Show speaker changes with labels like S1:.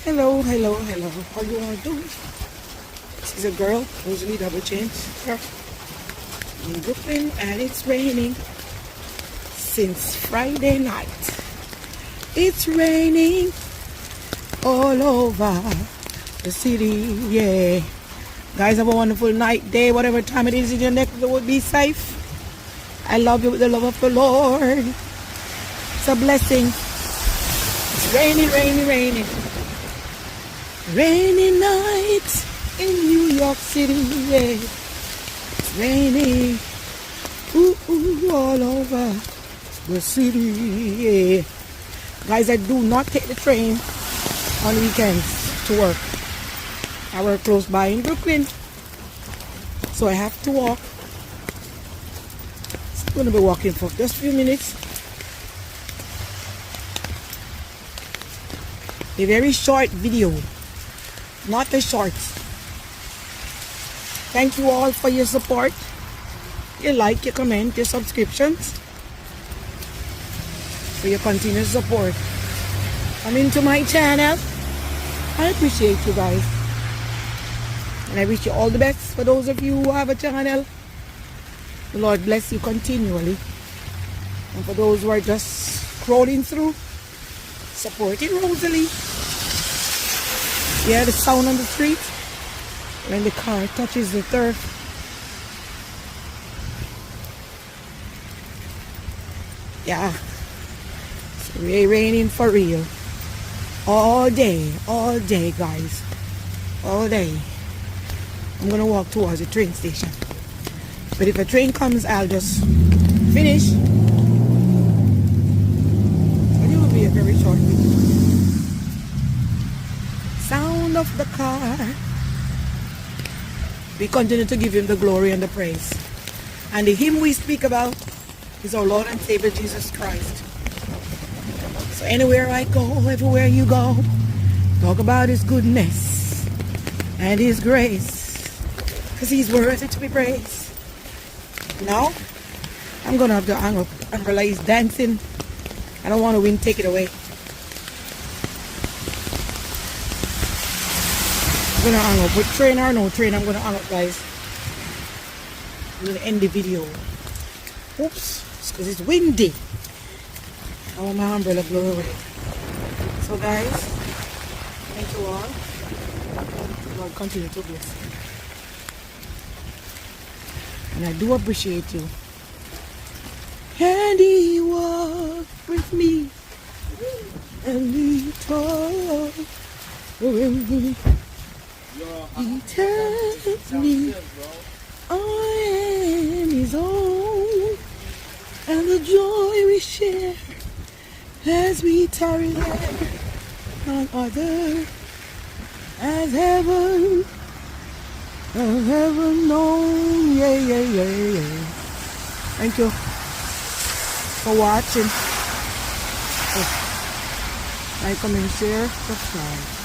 S1: Hello, hello, hello. How you all doing? This is a girl, Rosalie Double Change here in Brooklyn, and it's raining since Friday night. It's raining all over the city, yeah. Guys, have a wonderful night, day, whatever time it is in your neck of the wood, be safe. I love you with the love of the Lord. It's a blessing. It's raining, raining, raining. Rainy night in New York City, yeah. It's raining, ooh, ooh, all over the city, yeah. Guys, I do not take the train on weekends to work. I work close by in Brooklyn, so I have to walk. I'm going to be walking for just a few minutes. A very short video. Not the shorts. Thank you all for your support, your like, your comment, your subscriptions, for your continuous support. Come into my channel. I appreciate you guys. And I wish you all the best for those of you who have a channel. The Lord bless you continually. And for those who are just scrolling through, supporting Rosalie. Yeah, the sound on the street when the car touches the turf. Yeah, it's raining for real. All day, guys. All day. I'm gonna walk towards the train station. But if a train comes, I'll just finish. And it will be a very short video. Sound of the car. We continue to give him the glory and the praise. And the hymn we speak about is our Lord and Savior Jesus Christ. So anywhere I go, everywhere you go, talk about his goodness and his grace, because he's worthy to be praised. Now I'm gonna have to hang up. Umbrella is dancing. I don't want to wind take it away. I'm gonna hang up with train or no train. I'm gonna hang up, guys. I'm gonna end the video. Oops, it's because it's windy. I want my umbrella blow away. So guys, thank you all. God continue to bless you. And I do appreciate you. And he walked with me, and he talked with me. He tells me I am his own, and the joy we share as we tarry there on other as heaven known. Yeah, yeah, yeah, yeah. Thank you for watching. Like, comment, share, subscribe.